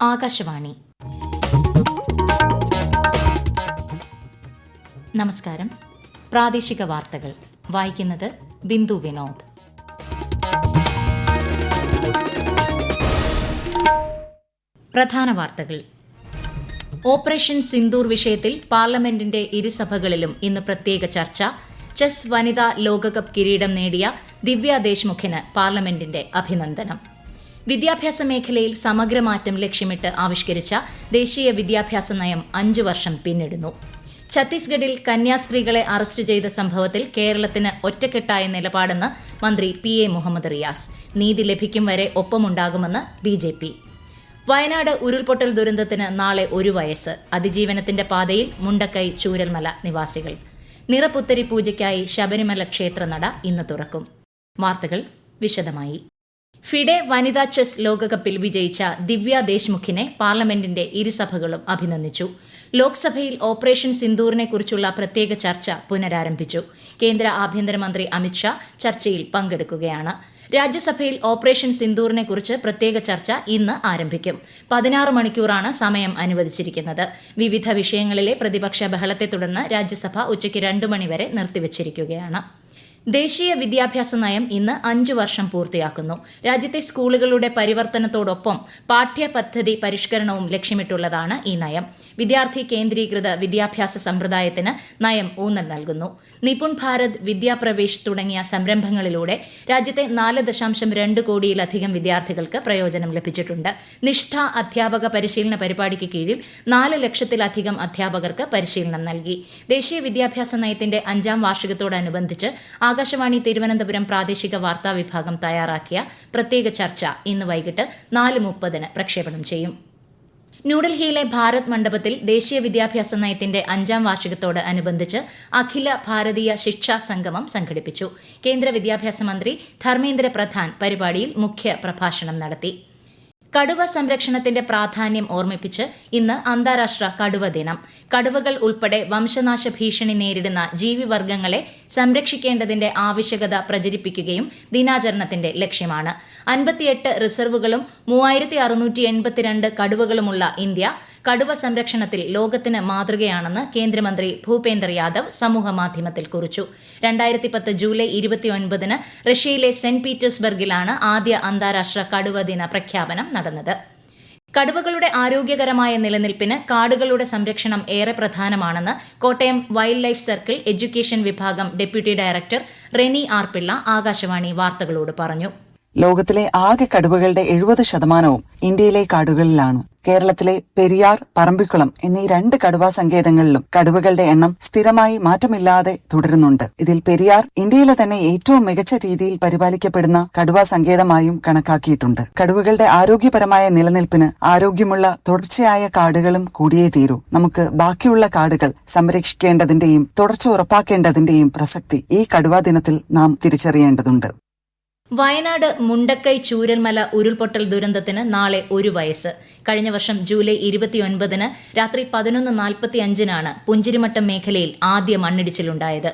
ആകാശവാണി. നമസ്കാരം. പ്രാദേശിക വാർത്തകൾ വായിക്കുന്നത് ബിന്ദു വിനോദ്. പ്രധാന വാർത്തകൾ. ഓപ്പറേഷൻ സിന്ദൂർ വിഷയത്തിൽ പാർലമെന്റിന്റെ ഇരുസഭകളിലും ഇന്ന് പ്രത്യേക ചർച്ച. ചെസ് വനിതാ ലോകകപ്പ് കിരീടം നേടിയ ദിവ്യ ദേശ്മുഖിന് പാർലമെന്റിന്റെ അഭിനന്ദനം. വിദ്യാഭ്യാസ മേഖലയിൽ സമഗ്രമാറ്റം ലക്ഷ്യമിട്ട് ആവിഷ്കരിച്ച ദേശീയ വിദ്യാഭ്യാസ നയം 5 വർഷം പിന്നിടുന്നു. ഛത്തീസ്ഗഡിൽ കന്യാസ്ത്രീകളെ അറസ്റ്റ് ചെയ്ത സംഭവത്തിൽ കേരളത്തിന് ഒറ്റക്കെട്ടായ നിലപാടെന്ന് മന്ത്രി PA മുഹമ്മദ് റിയാസ്. നീതി ലഭിക്കും വരെ ഒപ്പമുണ്ടാകുമെന്ന് BJP. വയനാട് ഉരുൾപൊട്ടൽ ദുരന്തത്തിന് നാളെ 1 വയസ്സ്. അതിജീവനത്തിന്റെ പാതയിൽ മുണ്ടക്കൈ ചൂരൽമല നിവാസികൾ. നിറപുത്തരി പൂജയ്ക്കായി ശബരിമല ക്ഷേത്രനട ഇന്ന് തുറക്കും. വാർത്തകൾ വിശദമായി. ഫിഡെ വനിതാ ചെസ് ലോകകപ്പിൽ വിജയിച്ച ദിവ്യ ദേശ്മുഖിനെ പാർലമെന്റിന്റെ ഇരുസഭകളും അഭിനന്ദിച്ചു. ലോക്സഭയിൽ ഓപ്പറേഷൻ സിന്ദൂറിനെക്കുറിച്ചുള്ള പ്രത്യേക ചർച്ച പുനരാരംഭിച്ചു. കേന്ദ്ര ആഭ്യന്തരമന്ത്രി അമിത്ഷാ ചർച്ചയിൽ പങ്കെടുക്കുകയാണ്. രാജ്യസഭയിൽ ഓപ്പറേഷൻ സിന്ദൂറിനെക്കുറിച്ച് പ്രത്യേക ചർച്ച ഇന്ന് ആരംഭിക്കും. 16 മണിക്കൂറാണ് സമയം അനുവദിച്ചിരിക്കുന്നത്. വിവിധ വിഷയങ്ങളിലെ പ്രതിപക്ഷ ബഹളത്തെ തുടർന്ന് രാജ്യസഭ ഉച്ചയ്ക്ക് 2 മണിവരെ നിർത്തിവച്ചിരിക്കുകയാണ്. ദേശീയ വിദ്യാഭ്യാസ നയം ഇന്ന് 5 വർഷം പൂർത്തിയാക്കുന്നു. രാജ്യത്തെ സ്കൂളുകളുടെ പരിവർത്തനത്തോടൊപ്പം പാഠ്യപദ്ധതി പരിഷ്കരണവും ലക്ഷ്യമിട്ടുള്ളതാണ് ഈ നയം. വിദ്യാർത്ഥി കേന്ദ്രീകൃത വിദ്യാഭ്യാസ സമ്പ്രദായത്തിന് നയം ഊന്നൽ നൽകുന്നു. നിപുൺ ഭാരത്, വിദ്യാപ്രവേശ് തുടങ്ങിയ സംരംഭങ്ങളിലൂടെ രാജ്യത്തെ 4.2 കോടിയിലധികം വിദ്യാർത്ഥികൾക്ക് പ്രയോജനം ലഭിച്ചിട്ടുണ്ട്. നിഷ്ഠ അധ്യാപക പരിശീലന പരിപാടിക്ക് കീഴിൽ 4 ലക്ഷത്തിലധികം അധ്യാപകർക്ക് പരിശീലനം നൽകി. ദേശീയ വിദ്യാഭ്യാസ നയത്തിന്റെ 5ാം വാർഷികത്തോടനുബന്ധിച്ച് ആകാശവാണി തിരുവനന്തപുരം പ്രാദേശിക വാർത്താ വിഭാഗം തയ്യാറാക്കിയ പ്രത്യേക ചർച്ച ഇന്ന് വൈകിട്ട് 4:30 പ്രക്ഷേപണം ചെയ്യും. ന്യൂഡൽഹിയിലെ ഭാരത് മണ്ഡപത്തിൽ ദേശീയ വിദ്യാഭ്യാസ നയത്തിന്റെ 5ാം വാർഷികത്തോട് അനുബന്ധിച്ച് അഖില ഭാരതീയ ശിക്ഷാ സംഗമം സംഘടിപ്പിച്ചു. കേന്ദ്ര വിദ്യാഭ്യാസ മന്ത്രി ധർമ്മേന്ദ്ര പ്രധാൻ പരിപാടിയിൽ മുഖ്യ പ്രഭാഷണം നടത്തി. കടുവ സംരക്ഷണത്തിന്റെ പ്രാധാന്യം ഓർമ്മിപ്പിച്ച് ഇന്ന് അന്താരാഷ്ട്ര കടുവ ദിനം. കടുവകൾ ഉൾപ്പെടെ വംശനാശ ഭീഷണി നേരിടുന്ന ജീവിവർഗ്ഗങ്ങളെ സംരക്ഷിക്കേണ്ടതിന്റെ ആവശ്യകത പ്രചരിപ്പിക്കുകയും ദിനാചരണത്തിന്റെ ലക്ഷ്യമാണ്. 58 റിസർവുകളും 3682 കടുവകളുമുള്ള ഇന്ത്യ കടുവ സംരക്ഷണത്തിൽ ലോകത്തിന് മാതൃകയാണെന്ന് കേന്ദ്രമന്ത്രി ഭൂപേന്ദർ യാദവ് സമൂഹമാധ്യമത്തിൽ കുറിച്ചു. 2010 ജൂലൈ 29 റഷ്യയിലെ സെന്റ് പീറ്റേഴ്സ്ബർഗിലാണ് ആദ്യ അന്താരാഷ്ട്ര കടുവ ദിന പ്രഖ്യാപനം നടന്നത്. കടുവകളുടെ ആരോഗ്യകരമായ നിലനിൽപ്പിന് കാടുകളുടെ സംരക്ഷണം ഏറെ പ്രധാനമാണെന്ന് Kottayam wildlife circle education വിഭാഗം deputy director Reni R Pillai Akashvani വാർത്തകളോട് പറഞ്ഞു. ലോകത്തിലെ ആകെ കടുവകളുടെ 70% ഇന്ത്യയിലെ കാടുകളിലാണ്. കേരളത്തിലെ പെരിയാർ, പറമ്പിക്കുളം എന്നീ 2 കടുവാ സങ്കേതങ്ങളിലും കടുവകളുടെ എണ്ണം സ്ഥിരമായി മാറ്റമില്ലാതെ തുടരുന്നുണ്ട്. ഇതിൽ പെരിയാർ ഇന്ത്യയിലെ തന്നെ ഏറ്റവും മികച്ച രീതിയിൽ പരിപാലിക്കപ്പെടുന്ന കടുവാ സങ്കേതമായും കണക്കാക്കിയിട്ടുണ്ട്. കടുവകളുടെ ആരോഗ്യപരമായ നിലനിൽപ്പിന് ആരോഗ്യമുള്ള തുടർച്ചയായ കാടുകളും കൂടിയേ തീരൂ. നമുക്ക് ബാക്കിയുള്ള കാടുകൾ സംരക്ഷിക്കേണ്ടതിന്റെയും തുടർച്ച ഉറപ്പാക്കേണ്ടതിന്റെയും പ്രസക്തി ഈ കടുവാ ദിനത്തിൽ നാം തിരിച്ചറിയേണ്ടതുണ്ട്. വയനാട് മുണ്ടക്കൈ ചൂരൽമല ഉരുൾപൊട്ടൽ ദുരന്തത്തിന് നാളെ 1 വയസ്സ്. കഴിഞ്ഞ വർഷം ജൂലൈ 29 രാത്രി 11:45 പുഞ്ചിരിമട്ടം മേഖലയിൽ ആദ്യ മണ്ണിടിച്ചിലുണ്ടായത്.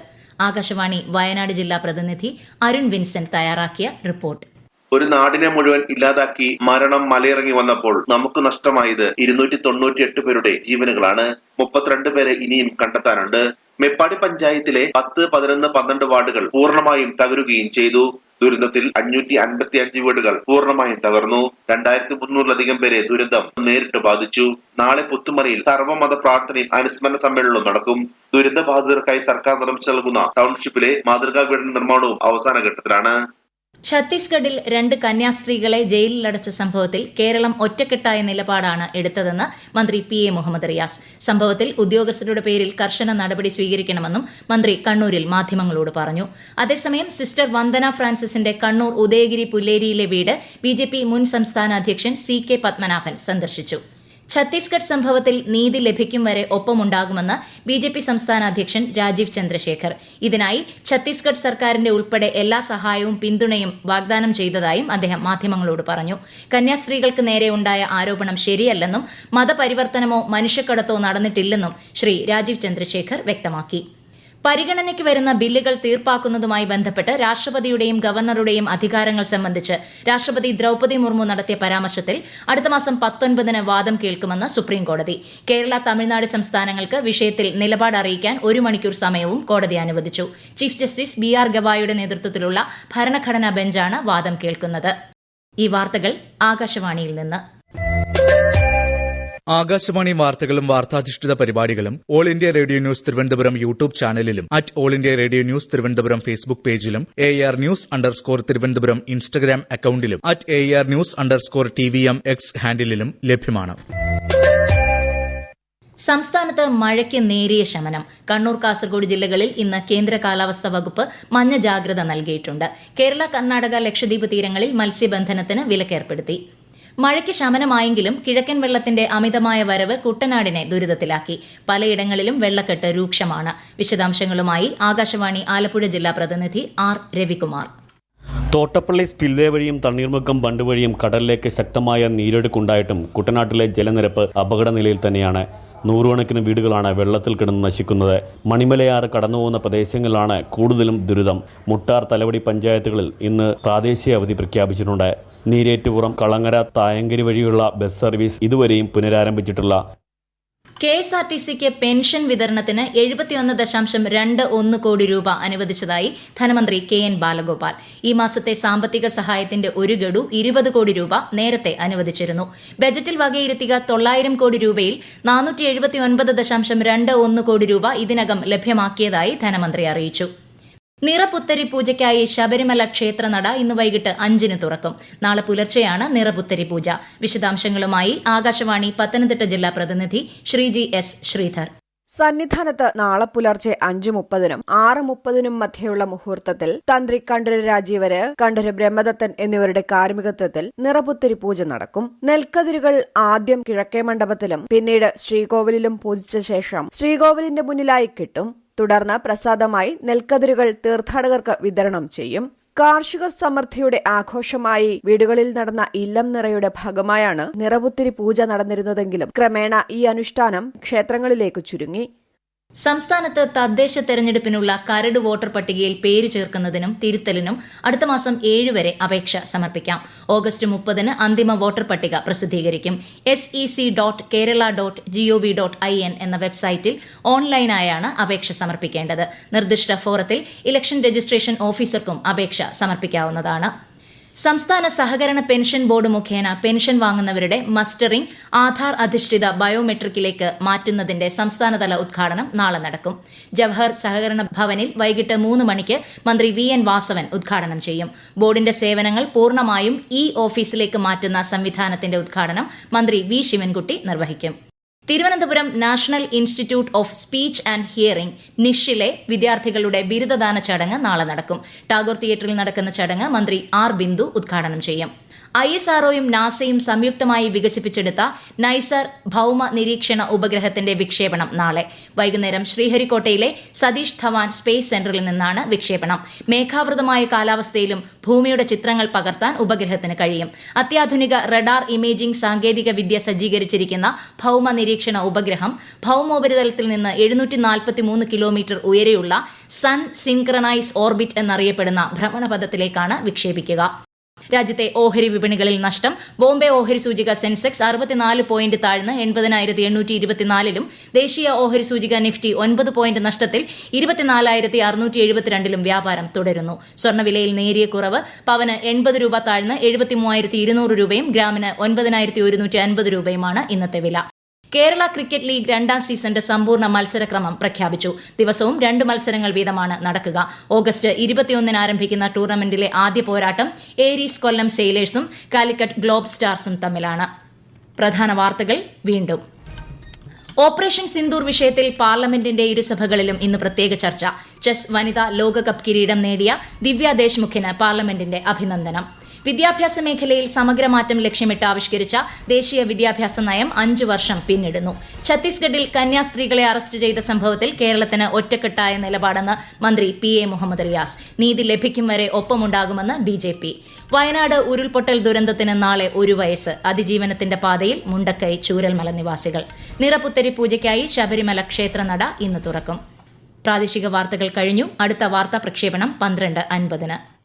ആകാശവാണി വയനാട് ജില്ലാ പ്രതിനിധി അരുൺ വിൻസെന്റ് തയ്യാറാക്കിയ റിപ്പോർട്ട്. ഒരു നാടിനെ മുഴുവൻ ഇല്ലാതാക്കി മരണം മലയിറങ്ങി വന്നപ്പോൾ നമുക്ക് നഷ്ടമായത് 298 പേരുടെ ജീവനുകളാണ്. 32 പേരെ ഇനിയും കണ്ടെത്താനുണ്ട്. മേപ്പാടി പഞ്ചായത്തിലെ 10, 11, 12 വാർഡുകൾ പൂർണ്ണമായും തകരുകയും ചെയ്തു. ദുരന്തത്തിൽ 555 വീടുകൾ പൂർണ്ണമായും തകർന്നു. 2300-ലധികം പേരെ ദുരന്തം നേരിട്ട് ബാധിച്ചു. നാളെ പുത്തുമലയിൽ സർവ്വമത പ്രാർത്ഥനയും അനുസ്മരണ സമ്മേളനവും നടക്കും. ദുരന്ത ബാധിതർക്കായി സർക്കാർ നിർമ്മിച്ചു നൽകുന്ന ടൗൺഷിപ്പിലെ മാതൃകാ വീടിന്റെ നിർമ്മാണവും അവസാന ഘട്ടത്തിലാണ്. ഛത്തീസ്ഗഡിൽ 2 കന്യാസ്ത്രീകളെ ജയിലിലടച്ച സംഭവത്തിൽ കേരളം ഒറ്റക്കെട്ടായ നിലപാടാണ് എടുത്തതെന്ന് മന്ത്രി PA മുഹമ്മദ് റിയാസ്. സംഭവത്തിൽ ഉദ്യോഗസ്ഥരുടെ പേരിൽ കർശന നടപടി സ്വീകരിക്കണമെന്നും മന്ത്രി കണ്ണൂരിൽ മാധ്യമങ്ങളോട് പറഞ്ഞു. അതേസമയം സിസ്റ്റർ വന്ദന ഫ്രാൻസിസിന്റെ കണ്ണൂർ ഉദയഗിരി പുല്ലേരിയിലെ വീട് BJP മുൻ സംസ്ഥാന അധ്യക്ഷൻ CK പത്മനാഭൻ സന്ദർശിച്ചു. ഛത്തീസ്ഗഡ് സംഭവത്തിൽ നീതി ലഭിക്കും വരെ ഒപ്പമുണ്ടാകുമെന്ന് BJP സംസ്ഥാന അധ്യക്ഷൻ രാജീവ് ചന്ദ്രശേഖർ. ഇതിനായി ഛത്തീസ്ഗഡ് സർക്കാരിന്റെ ഉൾപ്പെടെ എല്ലാ സഹായവും പിന്തുണയും വാഗ്ദാനം ചെയ്തതായും അദ്ദേഹം മാധ്യമങ്ങളോട് പറഞ്ഞു. കന്യാസ്ത്രീകൾക്ക് നേരെ ഉണ്ടായ ആരോപണം ശരിയല്ലെന്നും മതപരിവർത്തനമോ മനുഷ്യക്കടത്തോ നടന്നിട്ടില്ലെന്നും ശ്രീ രാജീവ് ചന്ദ്രശേഖർ വ്യക്തമാക്കി. പരിഗണനയ്ക്ക് വരുന്ന ബില്ലുകൾ തീർപ്പാക്കുന്നതുമായി ബന്ധപ്പെട്ട് രാഷ്ട്രപതിയുടെയും ഗവർണറുടെയും അധികാരങ്ങൾ സംബന്ധിച്ച് രാഷ്ട്രപതി ദ്രൌപദി മുർമു നടത്തിയ പരാമർശത്തിൽ അടുത്ത മാസം 19-ന് വാദം കേൾക്കുമെന്ന് സുപ്രീംകോടതി. കേരള, തമിഴ്നാട് സംസ്ഥാനങ്ങൾക്ക് വിഷയത്തിൽ നിലപാട് അറിയിക്കാൻ 1 മണിക്കൂർ സമയവും കോടതി അനുവദിച്ചു. ചീഫ് ജസ്റ്റിസ് BR ഗവായിയുടെ നേതൃത്വത്തിലുള്ള ഭരണഘടനാ ബെഞ്ചാണ് വാദം കേൾക്കുന്നത്. ഈ വാർത്തകൾ ആകാശവാണിയിൽ നിന്ന്. ആകാശവാണി വാർത്തകളും വാർത്താധിഷ്ഠിത പരിപാടികളും all India radio news Thiruvananthapuram YouTube ചാനലിലും all India radio news Thiruvananthapuram Facebook പേജിലും AR News_ തിരുവനന്തപുരം ഇൻസ്റ്റഗ്രാം അക്കൌണ്ടിലും AR News_TVM X ഹാൻഡിലും ലഭ്യമാണ്. സംസ്ഥാനത്ത് മഴയ്ക്ക് നേരിയ ശമനം. കണ്ണൂർ, കാസർഗോഡ് ജില്ലകളിൽ ഇന്ന് കേന്ദ്ര കാലാവസ്ഥാ വകുപ്പ് മഞ്ഞ ജാഗ്രത നൽകിയിട്ടുണ്ട്. കേരള, കർണാടക, ലക്ഷദ്വീപ് തീരങ്ങളിൽ മത്സ്യബന്ധനത്തിന് വിലക്കേർപ്പെടുത്തി. മഴയ്ക്ക് ശമനമായെങ്കിലും കിഴക്കൻ വെള്ളത്തിന്റെ അമിതമായ വരവ് കുട്ടനാടിനെ ദുരിതത്തിലാക്കി. പലയിടങ്ങളിലും വെള്ളക്കെട്ട് രൂക്ഷമാണ്. വിശദാംശങ്ങളുമായി ആകാശവാണി ആലപ്പുഴ ജില്ലാ പ്രതിനിധി R. രവികുമാർ. തോട്ടപ്പള്ളി സ്പിൽവേ വഴിയും തണ്ണീർമുക്കം ബണ്ട് വഴിയും കടലിലേക്ക് ശക്തമായ നീരൊഴുക്കുണ്ടായിട്ടും കുട്ടനാട്ടിലെ ജലനിരപ്പ് അപകടനിലയിൽ തന്നെയാണ്. 100 കണക്കിന് വീടുകളാണ് വെള്ളത്തിൽ കിടന്ന് നശിക്കുന്നത്. മണിമലയാറ് കടന്നുപോകുന്ന പ്രദേശങ്ങളിലാണ് കൂടുതലും ദുരിതം. മുട്ടാർ, തലവടി പഞ്ചായത്തുകളിൽ ഇന്ന് പ്രാദേശിക അവധി പ്രഖ്യാപിച്ചിട്ടുണ്ട്. നീരേറ്റുപുറം, കളങ്ങര, തായങ്കരി വഴിയുള്ള ബസ് സർവീസ് ഇതുവരെയും പുനരാരംഭിച്ചിട്ടില്ല. KSRTCക്ക് പെൻഷൻ വിതരണത്തിന് 71.21 കോടി രൂപ അനുവദിച്ചതായി ധനമന്ത്രി KN ബാലഗോപാൽ. ഈ മാസത്തെ സാമ്പത്തിക സഹായത്തിന്റെ ഒരു ഗഡു 20 കോടി രൂപ നേരത്തെ അനുവദിച്ചിരുന്നു. ബജറ്റിൽ വകയിരുത്തിയ 900 കോടി രൂപയിൽ 479.21 കോടി രൂപ ഇതിനകം ലഭ്യമാക്കിയതായി ധനമന്ത്രി അറിയിച്ചു. നിറപുത്തരി പൂജയ്ക്കായി ശബരിമല ക്ഷേത്രനട ഇന്ന് വൈകിട്ട് 5-ന് തുറക്കും. നാളെ പുലർച്ചെയാണ് നിറപുത്തരി പൂജ. വിശദാംശങ്ങളുമായി ആകാശവാണി പത്തനംതിട്ട ജില്ലാ പ്രതിനിധി ശ്രീജി S. ശ്രീധർ. സന്നിധാനത്ത് നാളെ പുലർച്ചെ 5:30-നും 6:30-നും മധ്യയുള്ള മുഹൂർത്തത്തിൽ തന്ത്രി കണ്ഠര് രാജീവര്, കണ്ഠര് ബ്രഹ്മദത്തൻ എന്നിവരുടെ കാർമ്മികത്വത്തിൽ നിറപുത്തരി പൂജ നടക്കും. നെൽക്കതിരുകൾ ആദ്യം കിഴക്കേ മണ്ഡപത്തിലും പിന്നീട് ശ്രീകോവിലിലും പൂജിച്ച ശേഷം ശ്രീകോവിലിന്റെ മുന്നിലായി കിട്ടും. തുടർന്ന് പ്രസാദമായി നെൽക്കതിരുകൾ തീർത്ഥാടകർക്ക് വിതരണം ചെയ്യും. കാർഷിക സമൃദ്ധിയുടെ ആഘോഷമായി വീടുകളിൽ നടന്ന ഇല്ലം നിറയുടെ ഭാഗമായാണ് നിറപുത്തിരി പൂജ നടന്നിരുന്നതെങ്കിലും ക്രമേണ ഈ അനുഷ്ഠാനം ക്ഷേത്രങ്ങളിലേക്ക് ചുരുങ്ങി. സംസ്ഥാനത്ത് തദ്ദേശ തെരഞ്ഞെടുപ്പിനുള്ള കരട് വോട്ടർ പട്ടികയിൽ പേര് ചേർക്കുന്നതിനും തിരുത്തലിനും അടുത്ത മാസം 7 വരെ അപേക്ഷ സമർപ്പിക്കാം. ഓഗസ്റ്റ് 30-ന് അന്തിമ വോട്ടർ പട്ടിക പ്രസിദ്ധീകരിക്കും. sec.kerala.gov.in എന്ന വെബ്സൈറ്റിൽ ഓൺലൈനായാണ് അപേക്ഷ സമർപ്പിക്കേണ്ടത്. നിർദ്ദിഷ്ട ഫോറത്തിൽ ഇലക്ഷൻ രജിസ്ട്രേഷൻ ഓഫീസർക്കും അപേക്ഷ സമർപ്പിക്കാവുന്നതാണ്. സംസ്ഥാന സഹകരണ പെൻഷൻ ബോർഡ് മുഖേന പെൻഷൻ വാങ്ങുന്നവരുടെ മസ്റ്ററിംഗ് ആധാർ അധിഷ്ഠിത ബയോമെട്രിക്കിലേക്ക് മാറ്റുന്നതിന്റെ സംസ്ഥാനതല ഉദ്ഘാടനം നാളെ നടക്കും. ജവഹർ സഹകരണ ഭവനിൽ വൈകിട്ട് 3 മണിക്ക് മന്ത്രി VN വാസവൻ ഉദ്ഘാടനം ചെയ്യും. ബോർഡിന്റെ സേവനങ്ങൾ പൂർണ്ണമായും ഓഫീസിലേക്ക് മാറ്റുന്ന സംവിധാനത്തിന്റെ ഉദ്ഘാടനം മന്ത്രി V. ശിവൻകുട്ടി നിർവഹിക്കും. Thiruvananthapuram national institute of speech and hearing നിഷിലെ വിദ്യാർത്ഥികളുടെ ബിരുദദാന ചടങ്ങ് നാളെ നടക്കും. ടാഗോർ തിയേറ്ററിൽ നടക്കുന്ന ചടങ്ങ് മന്ത്രി R. ബിന്ദു ഉദ്ഘാടനം ചെയ്യും. ISROയും നാസയും സംയുക്തമായി വികസിപ്പിച്ചെടുത്ത നൈസർ ഭൌമ നിരീക്ഷണ ഉപഗ്രഹത്തിന്റെ വിക്ഷേപണം നാളെ വൈകുന്നേരം ശ്രീഹരിക്കോട്ടയിലെ സതീഷ് ധവാൻ സ്പേസ് സെന്ററിൽ നിന്നാണ് വിക്ഷേപണം. മേഘാവൃതമായ കാലാവസ്ഥയിലും ഭൂമിയുടെ ചിത്രങ്ങൾ പകർത്താൻ ഉപഗ്രഹത്തിന് കഴിയും. അത്യാധുനിക റഡാർ ഇമേജിംഗ് സാങ്കേതിക വിദ്യ സജ്ജീകരിച്ചിരിക്കുന്ന ഭൌമ നിരീക്ഷണ ഉപഗ്രഹം ഭൌമോപരിതലത്തിൽ നിന്ന് 743 കിലോമീറ്റർ ഉയരെയുള്ള സൺ സിൻക്രണൈസ് ഓർബിറ്റ് എന്നറിയപ്പെടുന്ന ഭ്രമണപഥത്തിലേക്കാണ് വിക്ഷേപിക്കുക. രാജ്യത്തെ ഓഹരി വിപണികളിൽ നഷ്ടം. ബോംബെ ഓഹരി സൂചിക സെൻസെക്സ് 64 പോയിന്റ് താഴ്ന്ന് 80,824-ലും ദേശീയ ഓഹരി സൂചിക നിഫ്റ്റി 9 പോയിന്റ് നഷ്ടത്തിൽ 24,672-ലും വ്യാപാരം തുടരുന്നു. സ്വർണ്ണവിലയിൽ നേരിയ കുറവ്. പവന് 80 രൂപ താഴ്ന്ന് 73,200 രൂപയും ഗ്രാമിന് 9,150 രൂപയുമാണ് ഇന്നത്തെ വില. കേരള ക്രിക്കറ്റ് ലീഗ് 2ാം സീസണിന്റെ സമ്പൂർണ്ണ മത്സരക്രമം പ്രഖ്യാപിച്ചു. ദിവസവും 2 മത്സരങ്ങൾ വീതമാണ് നടക്കുക. ഓഗസ്റ്റ് 21-ന് ആരംഭിക്കുന്ന ടൂർണമെന്റിലെ ആദ്യ പോരാട്ടം ഏരീസ് കൊല്ലം സെയിലേഴ്സും കാലിക്കറ്റ് ഗ്ലോബ് സ്റ്റാർസും തമ്മിലാണ്. പ്രധാന വാർത്തകൾ വീണ്ടും. ഓപ്പറേഷൻ സിന്ദൂർ വിഷയത്തിൽ പാർലമെന്റിന്റെ ഇരുസഭകളിലും ഇന്ന് പ്രത്യേക ചർച്ച. ചെസ് വനിതാ ലോകകപ്പ് കിരീടം നേടിയ ദിവ്യ ദേശ്മുഖിന് പാർലമെന്റിന്റെ അഭിനന്ദനം. വിദ്യാഭ്യാസ മേഖലയിൽ സമഗ്രമാറ്റം ലക്ഷ്യമിട്ട് ആവിഷ്കരിച്ച ദേശീയ വിദ്യാഭ്യാസ നയം 5 വർഷം പിന്നിടുന്നു. ഛത്തീസ്ഗഡിൽ കന്യാസ്ത്രീകളെ അറസ്റ്റ് ചെയ്ത സംഭവത്തിൽ കേരളത്തിന് ഒറ്റക്കെട്ടായ നിലപാടെന്ന് മന്ത്രി PA മുഹമ്മദ് റിയാസ്. നീതി ലഭിക്കും വരെ ഒപ്പമുണ്ടാകുമെന്ന് BJP. വയനാട് ഉരുൾപൊട്ടൽ ദുരന്തത്തിന് നാളെ 1 വയസ്സ്. അതിജീവനത്തിന്റെ പാതയിൽ മുണ്ടക്കൈ ചൂരൽമല നിവാസികൾ. നിറപുത്തരി പൂജയ്ക്കായി ശബരിമല ക്ഷേത്രനട ഇന്ന് തുറക്കും. പ്രാദേശിക വാർത്തകൾ കഴിഞ്ഞു. അടുത്ത വാർത്താ പ്രക്ഷേപണം 12:50.